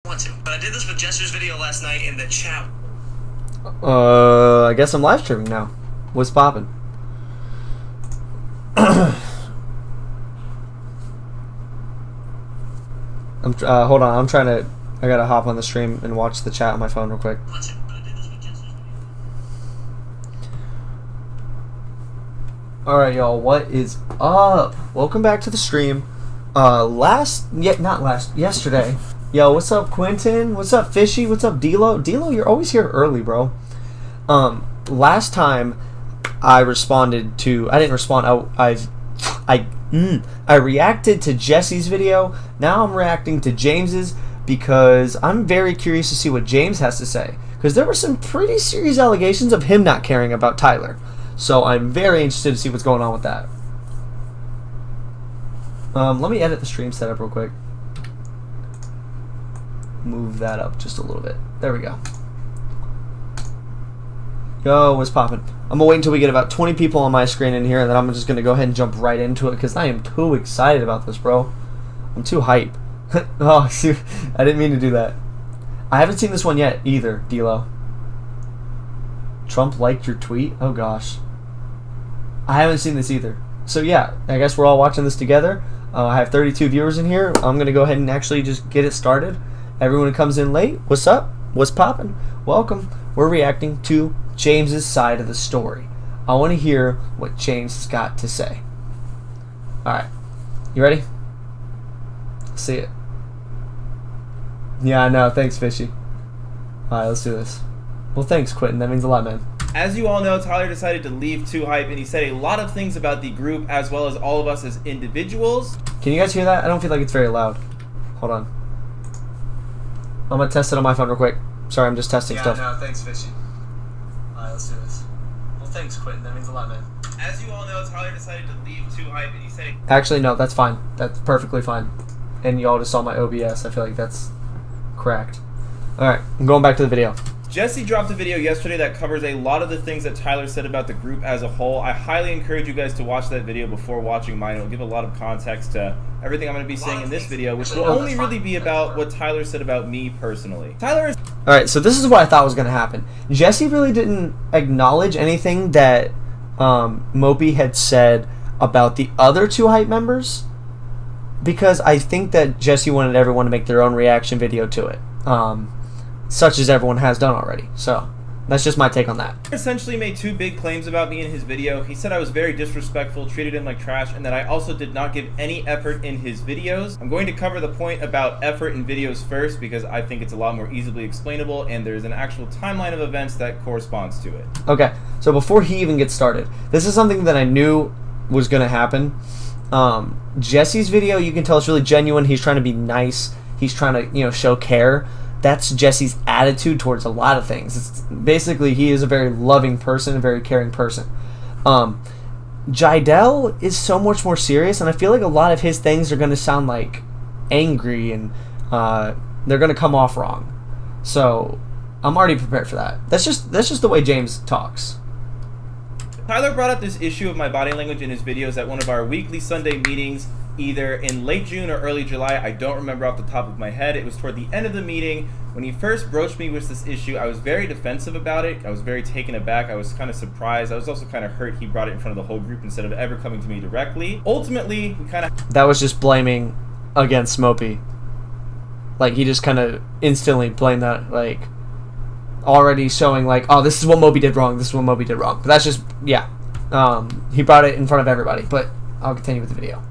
Want to, but I did this with Jester's video last night in the chat. I guess I'm live streaming now. What's poppin'? Hold on. I gotta hop on the stream and watch the chat on my phone real quick. Want to, but I did this with Jester's video. All right, y'all. What is up? Welcome back to the stream. Yesterday. Yo, what's up, Quentin? What's up, Fishy? What's up, Dilo? Dilo, you're always here early, bro. Last time I responded to, I didn't respond. I reacted to Jesse's video. Now I'm reacting to James's because I'm very curious to see what James has to say. Because there were some pretty serious allegations of him not caring about Tyler. So I'm very interested to see what's going on with that. Let me edit the stream setup real quick. Move that up just a little bit. There we go. Yo, what's poppin'? I'm gonna wait until we get about 20 people on my screen in here, and then I'm just gonna go ahead and jump right into it because I am too excited about this, bro. I'm too hype. Oh, shoot. I didn't mean to do that. I haven't seen this one yet either, D'Lo. Trump liked your tweet? Oh gosh. I haven't seen this either. So yeah, I guess we're all watching this together. I have 32 viewers in here. I'm gonna go ahead and actually just get it started. Everyone who comes in late, what's up? What's poppin'? Welcome. We're reacting to James's side of the story. I want to hear what James has got to say. Alright. You ready? Let's see it. Yeah, I know. Thanks, Fishy. Alright, let's do this. Well, thanks, Quentin. That means a lot, man. As you all know, Tyler decided to leave Too Hype, and he said a lot of things about the group as well as all of us as individuals. Can you guys hear that? I don't feel like it's very loud. Hold on. I'm gonna test it on my phone real quick. Sorry, I'm just testing stuff. Yeah, no, thanks, Fishy. Alright, let's do this. Well, thanks, Quentin. That means a lot, man. As you all know, Tyler decided to leave Too Hype, and he said... Actually, no, that's fine. That's perfectly fine. And y'all just saw my OBS. I feel like that's cracked. Alright, I'm going back to the video. Jesse dropped a video yesterday that covers a lot of the things that Tyler said about the group as a whole. I highly encourage you guys to watch that video before watching mine. It'll give a lot of context to everything I'm going to be saying in this video, which will only really be about what Tyler said about me personally. Tyler is... Alright, so this is what I thought was going to happen. Jesse really didn't acknowledge anything that Mopey had said about the other two Hype members, because I think that Jesse wanted everyone to make their own reaction video to it. Such as everyone has done already. So that's just my take on that. He essentially made two big claims about me in his video. He said I was very disrespectful, treated him like trash, and that I also did not give any effort in his videos. I'm going to cover the point about effort in videos first because I think it's a lot more easily explainable and there's an actual timeline of events that corresponds to it. Okay, so before he even gets started, this is something that I knew was going to happen. Jesse's video, you can tell it's really genuine. He's trying to be nice. He's trying to, show care. That's Jesse's attitude towards a lot of things. It's basically, he is a very loving person, a very caring person. Jiedel is so much more serious, and I feel like a lot of his things are going to sound like angry, and they're going to come off wrong. So I'm already prepared for that. That's just the way James talks. Tyler brought up this issue of my body language in his videos at one of our weekly Sunday meetings, either in late June or early July. I don't remember off the top of my head. It was toward the end of the meeting. When he first broached me with this issue, I was very defensive about it. I was very taken aback. I was kind of surprised. I was also kind of hurt he brought it in front of the whole group instead of ever coming to me directly. Ultimately, we kind of... That was just blaming against Mopey. Like, he just kind of instantly blamed that, like, already showing, like, oh, this is what Mopey did wrong. This is what Mopey did wrong. But that's just, yeah. He brought it in front of everybody. But I'll continue with the video.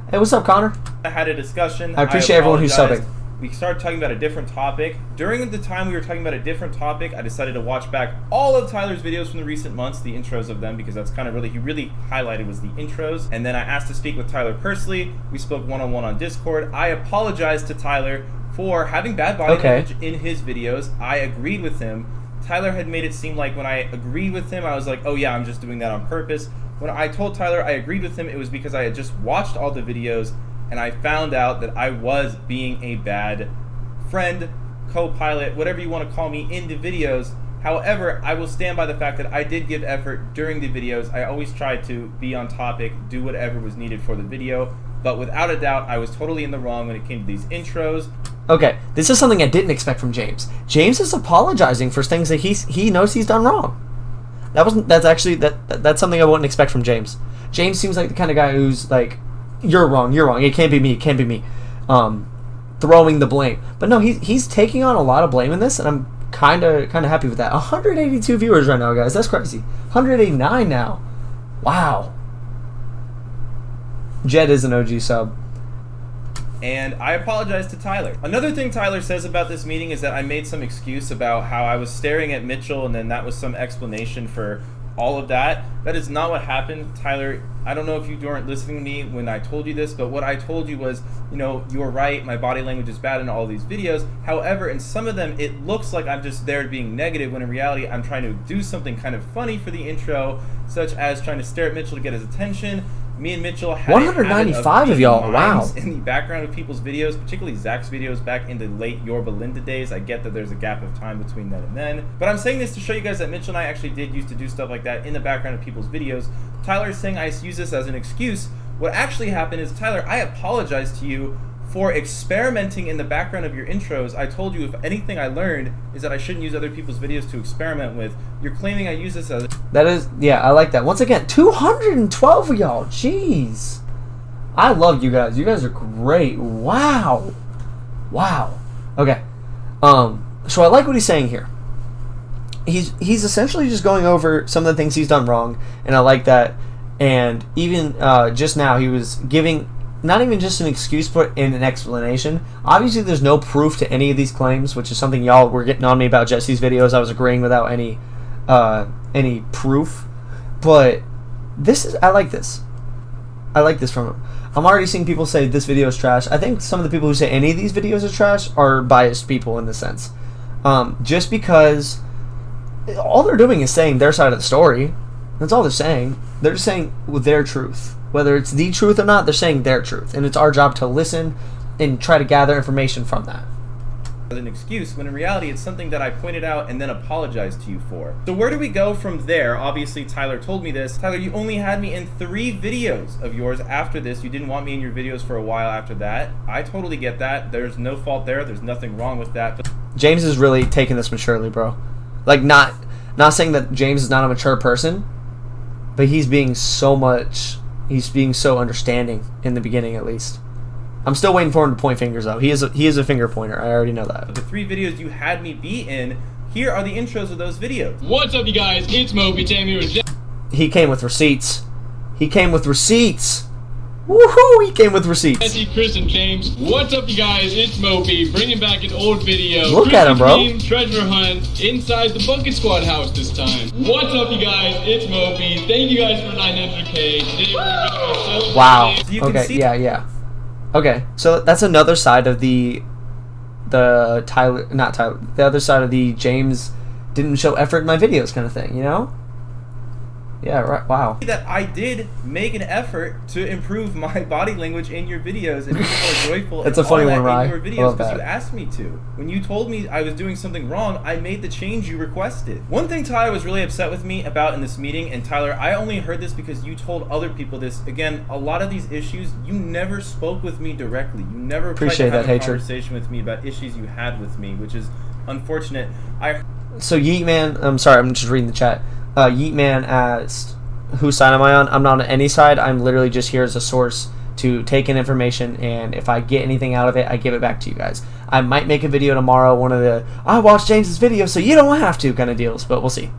Hey, what's up, Connor? I had a discussion. I appreciate everyone who's subbing. We started talking about a different topic. During the time we were talking about a different topic, I decided to watch back all of Tyler's videos from the recent months, the intros of them, because that's kind of really, he really highlighted was the intros. And then I asked to speak with Tyler personally. We spoke one-on-one on Discord. I apologized to Tyler for having bad body language in his videos. I agreed with him. Tyler had made it seem like when I agreed with him, I was like, oh yeah, I'm just doing that on purpose. When I told Tyler I agreed with him, it was because I had just watched all the videos and I found out that I was being a bad friend, co-pilot, whatever you want to call me, in the videos. However, I will stand by the fact that I did give effort during the videos. I always tried to be on topic, do whatever was needed for the video. But without a doubt, I was totally in the wrong when it came to these intros. Okay, this is something I didn't expect from James. James is apologizing for things that he knows he's done wrong. That's something I wouldn't expect from James. James seems like the kind of guy who's like, you're wrong, it can't be me, throwing the blame. But no, he's taking on a lot of blame in this, and I'm kind of happy with that. 182 viewers right now, guys. That's crazy. 189 now. Wow. Jed is an OG sub. And I apologize to Tyler. Another thing Tyler says about this meeting is that I made some excuse about how I was staring at Mitchell, and then that was some explanation for all of that. That is not what happened, Tyler. I don't know if you weren't listening to me when I told you this, but what I told you was, you know, you're right, my body language is bad in all these videos. However, in some of them, it looks like I'm just there being negative, when in reality, I'm trying to do something kind of funny for the intro, such as trying to stare at Mitchell to get his attention. Me and Mitchell had 195 of y'all. Wow. In the background of people's videos, particularly Zach's videos back in the late Your Belinda days. I get that there's a gap of time between then and then, but I'm saying this to show you guys that Mitchell and I actually did used to do stuff like that in the background of people's videos. Tyler is saying I use this as an excuse. What actually happened is, Tyler, I apologize to you for experimenting in the background of your intros. I told you if anything I learned is that I shouldn't use other people's videos to experiment with. You're claiming I use this as... That is, yeah, I like that. Once again, 212 of y'all. Jeez. I love you guys. You guys are great. Wow. Wow. Okay. So I like what he's saying here. He's essentially just going over some of the things he's done wrong, and I like that. And even just now, he was giving not even just an excuse, but in an explanation. Obviously, there's no proof to any of these claims, which is something y'all were getting on me about Jesse's videos. I was agreeing without any proof. But I like this. I like this from him. I'm already seeing people say this video is trash. I think some of the people who say any of these videos are trash are biased people in this sense. Just because all they're doing is saying their side of the story. That's all they're saying. They're just saying their truth. Whether it's the truth or not, they're saying their truth. And it's our job to listen and try to gather information from that. An excuse, when in reality it's something that I pointed out and then apologized to you for. So where do we go from there? Obviously, Tyler told me this. Tyler, you only had me in 3 videos of yours after this. You didn't want me in your videos for a while after that. I totally get that. There's no fault there. There's nothing wrong with that. But James is really taking this maturely, bro. Like, not saying that James is not a mature person, but he's being so understanding in the beginning, at least. I'm still waiting for him to point fingers, though. He is a finger pointer. I already know that. The 3 videos you had me be in, here are the intros of those videos. What's up, you guys? It's Moby Tam here with Jeff. He came with receipts. Woohoo! He came with receipts. Jesse, Chris, and James. What's up, you guys? It's Moby, bringing back an old video. Look at him, bro. Treasure hunt inside the Bucket Squad house this time. What's up, you guys? It's Moby. Thank you guys for 900K. Today we're going to show. Wow. So okay. Yeah. Okay. So that's another side of the other side of the James didn't show effort in my videos kind of thing. You know? Yeah, right. Wow. That I did make an effort to improve my body language in your videos, and people are joyful. That's a funny one, Rye. In your videos because you asked me to. When you told me I was doing something wrong, I made the change you requested. One thing Tyler was really upset with me about in this meeting, and Tyler, I only heard this because you told other people this. Again, a lot of these issues, you never spoke with me directly. You never tried to have a conversation with me about issues you had with me, which is unfortunate. So Yeetman, I'm sorry, I'm just reading the chat. Yeetman asked, whose side am I on? I'm not on any side. I'm literally just here as a source to take in information, and if I get anything out of it, I give it back to you guys. I might make a video tomorrow, one of the, I watched James's video, so you don't have to kind of deals, but we'll see.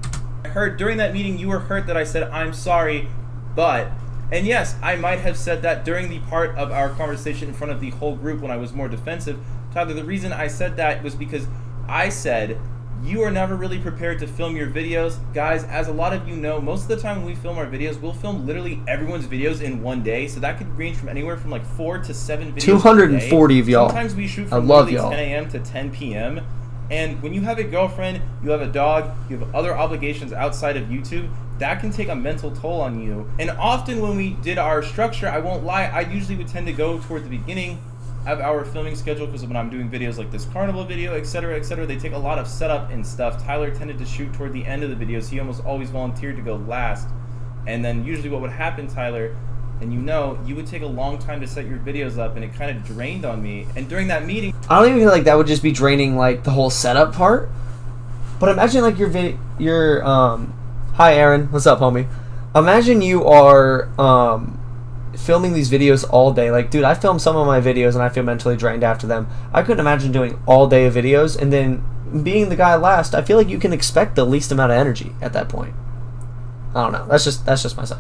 I heard during that meeting you were hurt that I said, I'm sorry, but, and yes, I might have said that during the part of our conversation in front of the whole group when I was more defensive. Tyler, the reason I said that was because I said, you are never really prepared to film your videos. Guys, as a lot of you know, most of the time when we film our videos, we'll film literally everyone's videos in one day. So that could range from anywhere from like 4 to 7 videos 240 of y'all. Sometimes we shoot from 10 a.m. to 10 p.m. And when you have a girlfriend, you have a dog, you have other obligations outside of YouTube, that can take a mental toll on you. And often when we did our structure, I won't lie, I usually would tend to go toward the beginning of our filming schedule, because when I'm doing videos like this carnival video, etc., they take a lot of setup and stuff. Tyler tended to shoot toward the end of the videos. He almost always volunteered to go last. And then usually what would happen, Tyler, and you would take a long time to set your videos up, and it kind of drained on me. And during that meeting, I don't even feel like that would just be draining, like, the whole setup part. But imagine, like, hi, Aaron. What's up, homie? Imagine you are, filming these videos all day. Like, dude, I film some of my videos and I feel mentally drained after them. I couldn't imagine doing all day of videos and then being the guy last. I feel like you can expect the least amount of energy at that point. I don't know. That's just my side.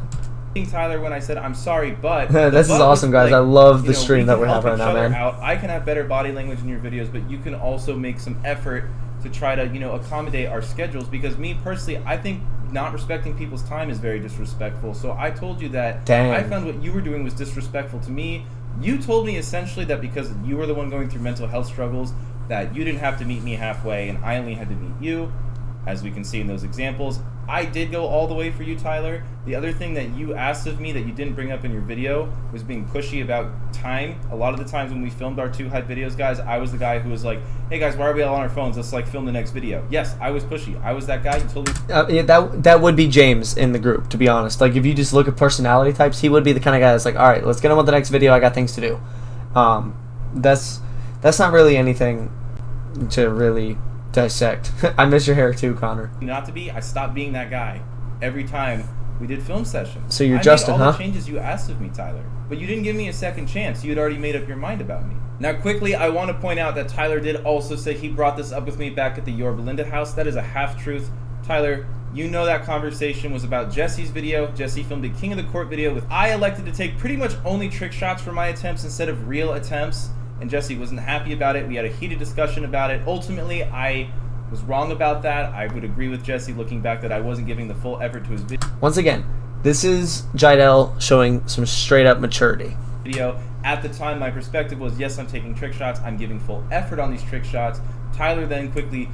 Tyler, when I said I'm sorry, but this is awesome, guys. I love the stream that we're having right now, man. I can have better body language in your videos, but you can also make some effort to try to accommodate our schedules, because me personally, I think not respecting people's time is very disrespectful. So I told you that I found what you were doing was disrespectful to me. You told me essentially that because you were the one going through mental health struggles, that you didn't have to meet me halfway and I only had to meet you. As we can see in those examples, I did go all the way for you, Tyler. The other thing that you asked of me that you didn't bring up in your video was being pushy about time. A lot of the times when we filmed our 2 hype videos, guys, I was the guy who was like, hey guys, why are we all on our phones? Let's film the next video. Yes, I was pushy. I was that guy. You told me. Yeah, that would be James in the group, to be honest. Like, if you just look at personality types, he would be the kind of guy that's like, all right, let's get on with the next video. I got things to do. That's not really anything to really dissect. I miss your hair too, Connor. Not to be, I stopped being that guy every time we did film sessions. So you're Justin, I made all huh? the changes you asked of me, Tyler. But you didn't give me a second chance. You had already made up your mind about me. Now, quickly, I want to point out that Tyler did also say he brought this up with me back at the Your Belinda house. That is a half-truth. Tyler, you know that conversation was about Jesse's video. Jesse filmed a King of the Court video with I elected to take pretty much only trick shots for my attempts instead of real attempts, and Jesse wasn't happy about it. We had a heated discussion about it. Ultimately, I was wrong about that. I would agree with Jesse looking back that I wasn't giving the full effort to his video. Once again, this is Jiedel showing some straight up maturity. At the time, my perspective was, yes, I'm taking trick shots. I'm giving full effort on these trick shots. Tyler then quickly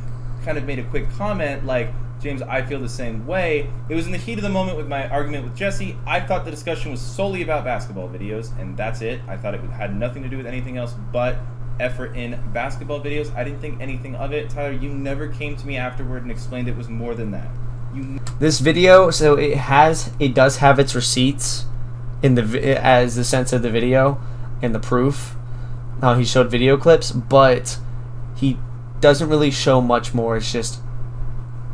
kind of made a quick comment like, James, I feel the same way. It was in the heat of the moment with my argument with Jesse. I thought the discussion was solely about basketball videos, and that's it. I thought it had nothing to do with anything else but effort in basketball videos. I didn't think anything of it. Tyler, you never came to me afterward and explained it was more than that. This video, so it does have its receipts in as the sense of the video and the proof. He showed video clips, but he doesn't really show much more. It's just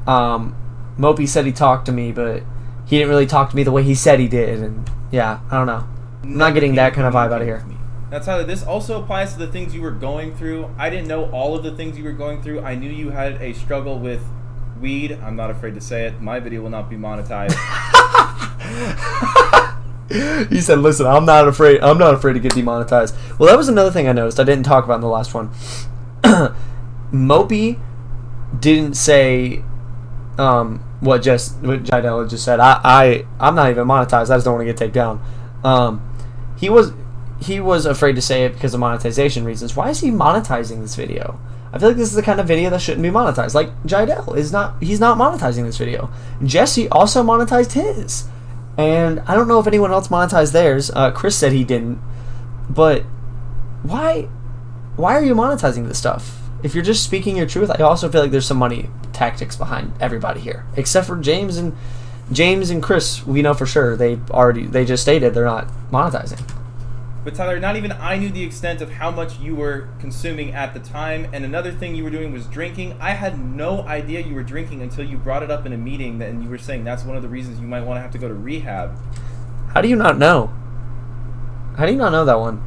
Mopey said he talked to me, but he didn't really talk to me the way he said he did, and yeah, I don't know. I'm not getting that kind of vibe out of here. Now, Tyler, this also applies to the things you were going through. I didn't know all of the things you were going through. I knew you had a struggle with weed. I'm not afraid to say it. My video will not be monetized. He said, listen, I'm not afraid to get demonetized. Well, that was another thing I noticed I didn't talk about in the last one. Mopey didn't say what Jiedel just said. I'm not even monetized. I just don't want to get taken down. He was afraid to say it because of monetization reasons. Why is he monetizing this video? I feel like this is the kind of video that shouldn't be monetized. Like, Jiedel he's not monetizing this video. Jesse also monetized his. And I don't know if anyone else monetized theirs. Chris said he didn't. But why are you monetizing this stuff? If you're just speaking your truth, I also feel like there's some money tactics behind everybody here. Except for James and Chris, we know for sure they just stated they're not monetizing. But Tyler, not even I knew the extent of how much you were consuming at the time. And another thing you were doing was drinking. I had no idea you were drinking until you brought it up in a meeting, and you were saying that's one of the reasons you might want to have to go to rehab. How do you not know? How do you not know that one?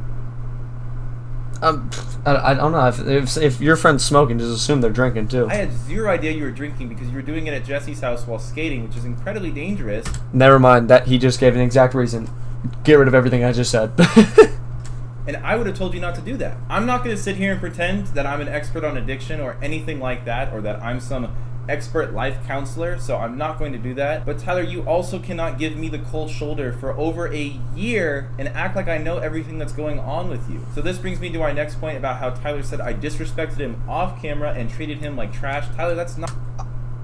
I don't know. If your friend's smoking, just assume they're drinking too. I had zero idea you were drinking because you were doing it at Jesse's house while skating, which is incredibly dangerous. Never mind. That he just gave an exact reason. Get rid of everything I just said. And I would have told you not to do that. I'm not going to sit here and pretend that I'm an expert on addiction or anything like that, or that I'm some expert life counselor, so I'm not going to do that. But Tyler, you also cannot give me the cold shoulder for over a year and act like I know everything that's going on with you. So this brings me to our next point about how Tyler said I disrespected him off camera and treated him like trash. Tyler, that's not...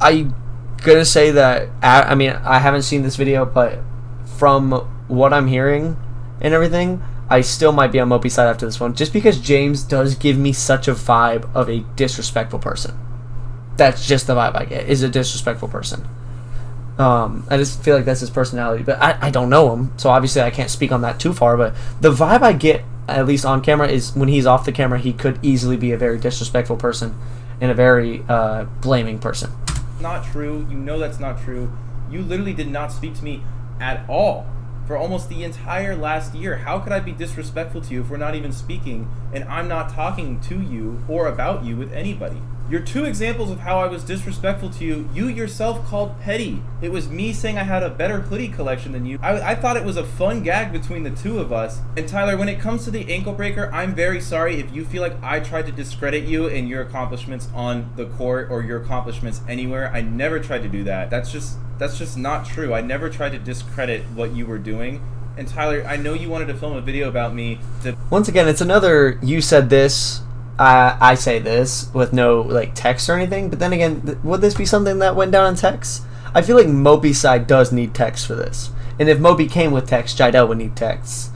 I'm gonna say that, I mean, I haven't seen this video, but from what I'm hearing and everything, I still might be on Mopey's side after this one, just because James does give me such a vibe of a disrespectful person. That's just the vibe I get, is a disrespectful person. I just feel like that's his personality, but I don't know him, so obviously I can't speak on that too far. But the vibe I get, at least on camera, is when he's off the camera, he could easily be a very disrespectful person and a very blaming person. Not true. You know that's not true. You literally did not speak to me at all for almost the entire last year. How could I be disrespectful to you if we're not even speaking and I'm not talking to you or about you with anybody? Your two examples of how I was disrespectful to you, you yourself called petty. It was me saying I had a better hoodie collection than you. I thought it was a fun gag between the two of us. And Tyler, when it comes to the ankle breaker, I'm very sorry if you feel like I tried to discredit you and your accomplishments on the court or your accomplishments anywhere. I never tried to do that. That's just not true. I never tried to discredit what you were doing. And Tyler, I know you wanted to film a video about me. Once again, it's another you said this, I say this with no like text or anything. But then again, would this be something that went down in text? I feel like Moby's side does need text for this. And if Moby came with text, Jiedel would need texts.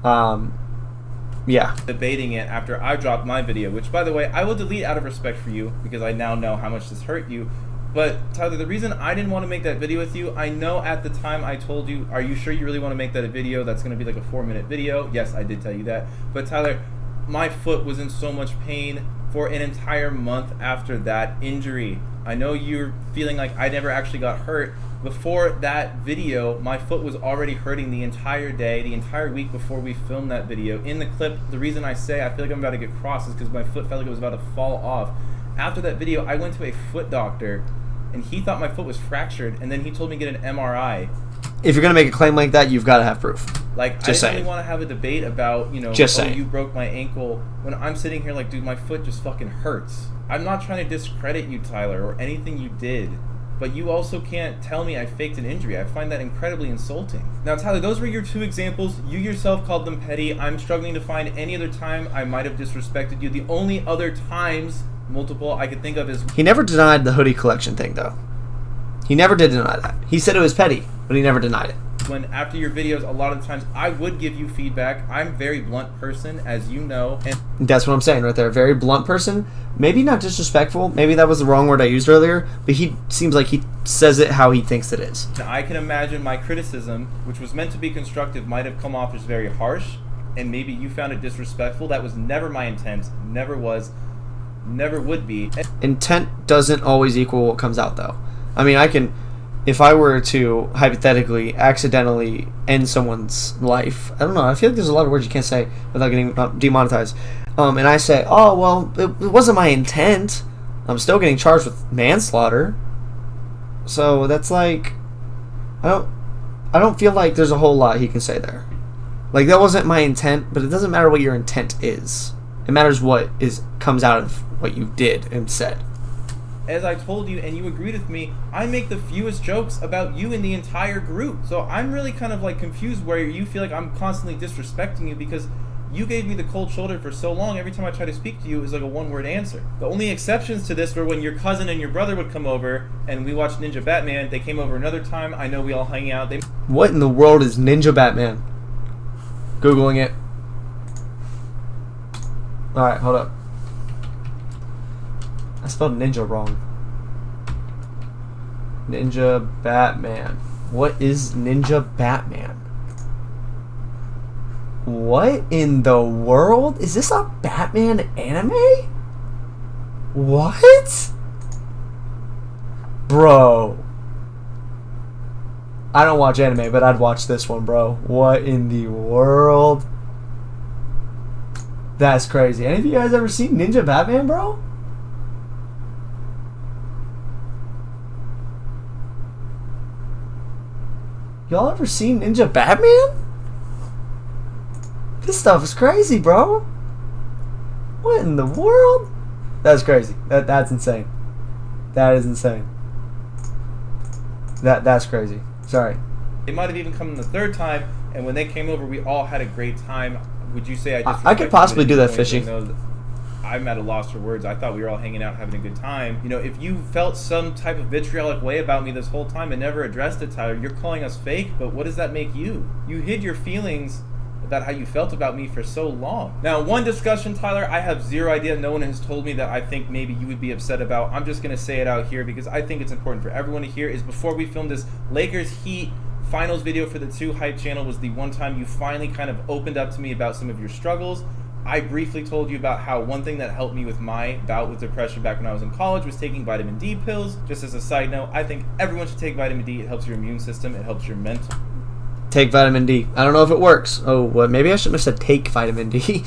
Yeah. Debating it after I dropped my video, which by the way, I will delete out of respect for you because I now know how much this hurt you. But Tyler, the reason I didn't want to make that video with you, I know at the time I told you, are you sure you really want to make that a video that's going to be like a 4-minute video? Yes, I did tell you that. But Tyler, my foot was in so much pain for an entire month after that injury. I know you're feeling like I never actually got hurt. Before that video, my foot was already hurting the entire day, the entire week before we filmed that video. In the clip, the reason I say I feel like I'm about to get crossed is because my foot felt like it was about to fall off. After that video, I went to a foot doctor, and he thought my foot was fractured, and then he told me to get an MRI. If you're going to make a claim like that, you've got to have proof. Like, just I didn't really want to have a debate about, you know, you broke my ankle, when I'm sitting here like, dude, my foot just fucking hurts. I'm not trying to discredit you, Tyler, or anything you did, but you also can't tell me I faked an injury. I find that incredibly insulting. Now, Tyler, those were your two examples. You yourself called them petty. I'm struggling to find any other time I might have disrespected you. The only other times, multiple, I could think of is... He never denied the hoodie collection thing, though. He never did deny that. He said it was petty, but he never denied it. When after your videos, a lot of the times, I would give you feedback. I'm a very blunt person, as you know. And that's what I'm saying right there. A very blunt person. Maybe not disrespectful. Maybe that was the wrong word I used earlier. But he seems like he says it how he thinks it is. I can imagine my criticism, which was meant to be constructive, might have come off as very harsh. And maybe you found it disrespectful. That was never my intent. Never was. Never would be. Intent doesn't always equal what comes out, though. I mean, if I were to hypothetically accidentally end someone's life, I don't know, I feel like there's a lot of words you can't say without getting demonetized. And I say, oh, well, it wasn't my intent. I'm still getting charged with manslaughter. So that's like, I don't feel like there's a whole lot he can say there. Like, that wasn't my intent, but it doesn't matter what your intent is. It matters what comes out of what you did and said. As I told you, and you agreed with me, I make the fewest jokes about you in the entire group. So I'm really kind of like confused where you feel like I'm constantly disrespecting you because you gave me the cold shoulder for so long. Every time I try to speak to you is like a one-word answer. The only exceptions to this were when your cousin and your brother would come over and we watched Ninja Batman. They came over another time. I know we all hung out. What in the world is Ninja Batman? Googling it. Alright, hold up. I spelled ninja wrong. Ninja Batman. What is Ninja Batman? What in the world? Is this a Batman anime? What? Bro. I don't watch anime, but I'd watch this one, bro. What in the world? That's crazy. Any of you guys ever seen Ninja Batman, bro? Y'all ever seen Ninja Batman? This stuff is crazy, bro. What in the world? That's crazy. That's insane. That is insane. That's crazy. Sorry. They might have even come in the third time, and when they came over, we all had a great time. Would you say I could possibly do that fishing? I'm at a loss for words. I thought we were all hanging out having a good time. You know, if you felt some type of vitriolic way about me this whole time and never addressed it, Tyler, you're calling us fake, but what does that make you? You hid your feelings about how you felt about me for so long. Now, one discussion, Tyler, I have zero idea. No one has told me that I think maybe you would be upset about. I'm just going to say it out here because I think it's important for everyone to hear, is before we filmed this Lakers Heat finals video for the 2 Hype channel was the one time you finally kind of opened up to me about some of your struggles. I briefly told you about how one thing that helped me with my bout with depression back when I was in college was taking vitamin D pills. Just as a side note, I think everyone should take vitamin D. It helps your immune system. It helps your mental. Take vitamin D. I don't know if it works. Oh, what? Maybe I shouldn't have said take vitamin D.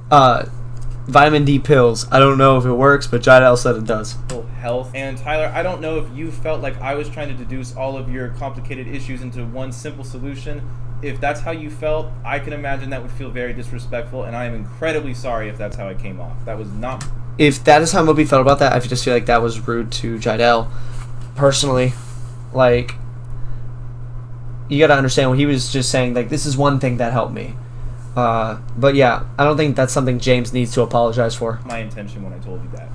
Vitamin D pills. I don't know if it works, but Jiedel said it does. Health. And Tyler, I don't know if you felt like I was trying to deduce all of your complicated issues into one simple solution. If that's how you felt, I can imagine that would feel very disrespectful, and I am incredibly sorry if that's how it came off. That was not... If that is how Moby felt about that, I just feel like that was rude to Jiedel. Personally, like, you gotta understand what he was just saying, like, this is one thing that helped me. But yeah, I don't think that's something James needs to apologize for. My intention when I told you that.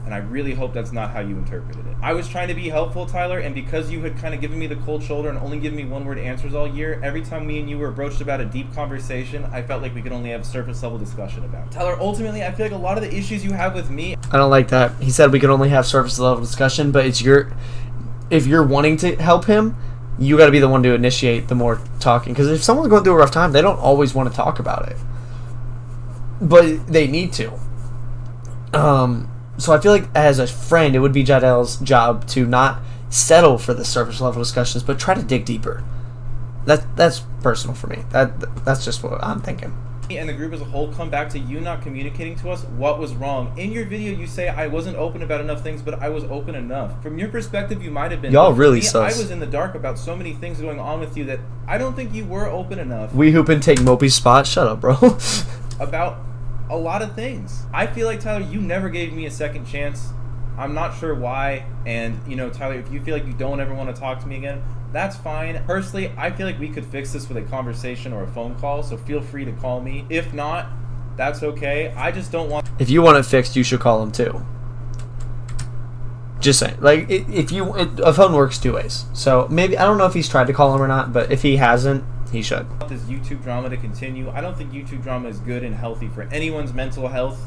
And I really hope that's not how you interpreted it. I was trying to be helpful, Tyler, and because you had kind of given me the cold shoulder and only given me one-word answers all year, every time me and you were broached about a deep conversation, I felt like we could only have surface-level discussion about it. Tyler, ultimately, I feel like a lot of the issues you have with me... I don't like that. He said we could only have surface-level discussion, but it's if you're wanting to help him, you got to be the one to initiate the more talking. Because if someone's going through a rough time, they don't always want to talk about it. But they need to. So I feel like as a friend, it would be Jiedel's job to not settle for the surface level discussions, but try to dig deeper. That's personal for me. That's just what I'm thinking. And the group as a whole come back to you not communicating to us what was wrong. In your video, you say I wasn't open about enough things, but I was open enough. From your perspective, you might have been. Y'all really sus. I was in the dark about so many things going on with you that I don't think you were open enough. We hoop and take Mopey's spot. Shut up, bro. About a lot of things. I feel like, Tyler, you never gave me a second chance. I'm not sure why. And, you know, Tyler, if you feel like you don't ever want to talk to me again, that's fine. Personally, I feel like we could fix this with a conversation or a phone call, so feel free to call me. If not, that's okay. I just don't want... If you want it fixed, you should call him too. Just saying. Like, a phone works 2 ways. So, maybe, I don't know if he's tried to call him or not, but if he hasn't, he should. This YouTube drama to continue. I don't think YouTube drama is good and healthy for anyone's mental health.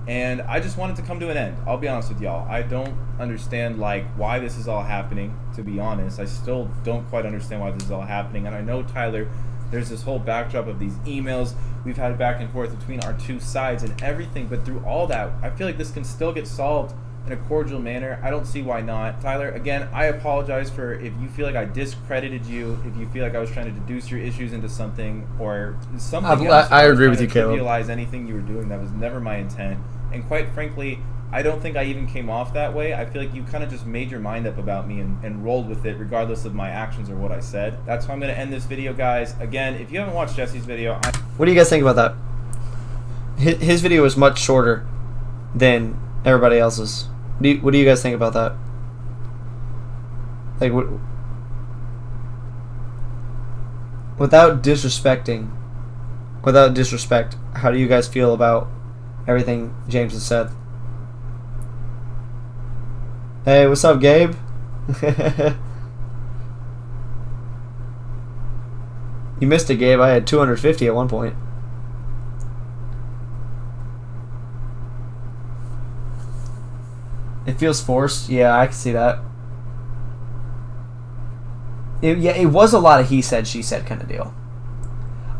And I just want it to come to an end. I'll be honest with y'all. I don't understand, like, why this is all happening, to be honest. I still don't quite understand why this is all happening. And I know, Tyler, there's this whole backdrop of these emails we've had back and forth between our two sides and everything. But through all that, I feel like this can still get solved in a cordial manner. I don't see why not. Tyler, again, I apologize for if you feel like I discredited you, if you feel like I was trying to deduce your issues into something or something else. I agree with you, Caleb. Trivialize anything you were doing. That was never my intent. And quite frankly, I don't think I even came off that way. I feel like you kind of just made your mind up about me and rolled with it regardless of my actions or what I said. That's how I'm going to end this video, guys. Again, if you haven't watched Jesse's video... What do you guys think about that? His video was much shorter than everybody else's. What do you guys think about that? Like, without disrespect, how do you guys feel about everything James has said? Hey, what's up, Gabe? You missed it, Gabe. I had 250 at one point. It feels forced. Yeah, I can see that. It was a lot of he said, she said kind of deal.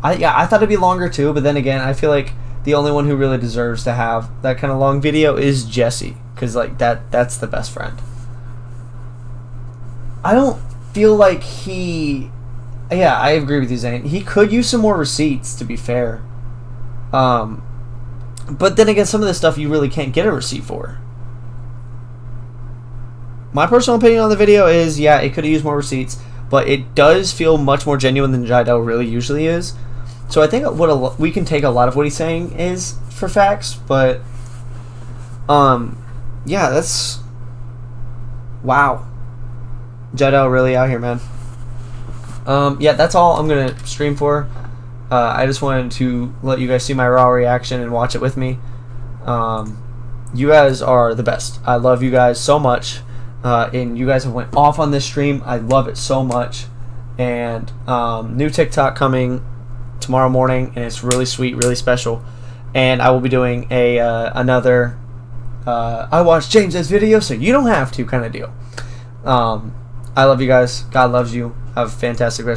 I thought it'd be longer too, but then again, I feel like the only one who really deserves to have that kind of long video is Jesse, because like that's the best friend. I don't feel like he... Yeah, I agree with you, Zane. He could use some more receipts, to be fair. But then again, some of this stuff you really can't get a receipt for. My personal opinion on the video is, yeah, it could have used more receipts, but it does feel much more genuine than Jiedel really usually is. So I think we can take a lot of what he's saying is for facts, but yeah, that's... Wow. Jiedel really out here, man. Yeah, that's all I'm going to stream for. I just wanted to let you guys see my raw reaction and watch it with me. You guys are the best. I love you guys so much. And you guys have went off on this stream. I love it so much. And new TikTok coming tomorrow morning, and it's really sweet, really special. And I will be doing a another I watched James's video, so you don't have to kind of deal. I love you guys. God loves you. Have a fantastic rest